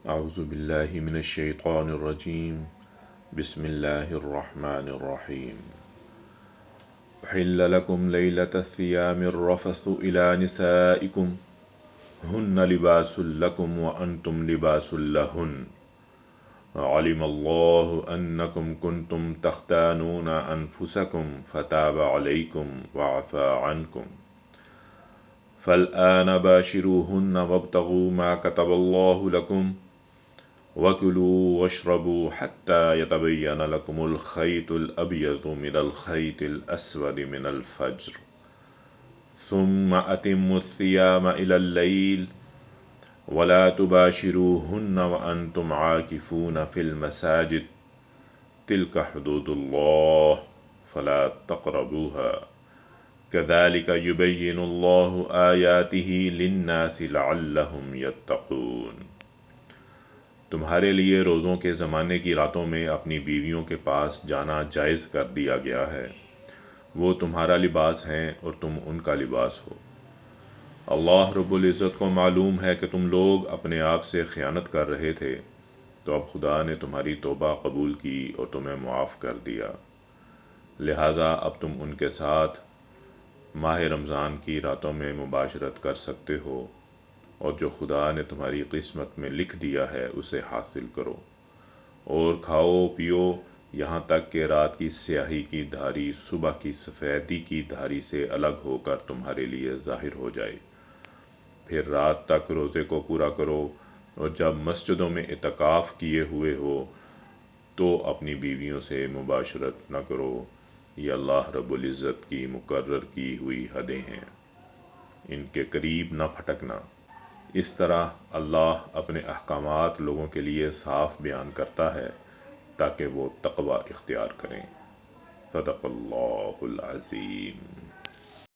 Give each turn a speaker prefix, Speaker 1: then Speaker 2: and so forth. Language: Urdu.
Speaker 1: أعوذ بالله من الشيطان الرجيم. بسم الله الرحمن الرحيم. أحل لكم ليلة الصيام الرفث إلى نسائكم هن لباس لكم وأنتم لباس لهن علم الله أنكم كنتم تختانون أنفسكم فتاب عليكم وعفى عنكم فالآن باشروهن وابتغوا ما كتب الله لكم وكلوا واشربوا حتى يتبين لكم الخيط الأبيض من الخيط الأسود من الفجر ثم أتموا الصيام إلى الليل ولا تباشروهن وأنتم عاكفون في المساجد تلك حدود الله فلا تقربوها كذلك يبين الله آياته للناس لعلهم يتقون۔ تمہارے لیے روزوں کے زمانے کی راتوں میں اپنی بیویوں کے پاس جانا جائز کر دیا گیا ہے۔ وہ تمہارا لباس ہیں اور تم ان کا لباس ہو۔ اللہ رب العزت کو معلوم ہے کہ تم لوگ اپنے آپ سے خیانت کر رہے تھے، تو اب خدا نے تمہاری توبہ قبول کی اور تمہیں معاف کر دیا، لہٰذا اب تم ان کے ساتھ ماہ رمضان کی راتوں میں مباشرت کر سکتے ہو، اور جو خدا نے تمہاری قسمت میں لکھ دیا ہے اسے حاصل کرو، اور کھاؤ پیو یہاں تک کہ رات کی سیاہی کی دھاری صبح کی سفیدی کی دھاری سے الگ ہو کر تمہارے لیے ظاہر ہو جائے۔ پھر رات تک روزے کو پورا کرو، اور جب مسجدوں میں اعتکاف کیے ہوئے ہو تو اپنی بیویوں سے مباشرت نہ کرو، یہ اللہ رب العزت کی مقرر کی ہوئی حدیں ہیں، ان کے قریب نہ پھٹکنا۔ اس طرح اللہ اپنے احکامات لوگوں کے لیے صاف بیان کرتا ہے تاکہ وہ تقوی اختیار کریں۔ صدق اللہ العظیم۔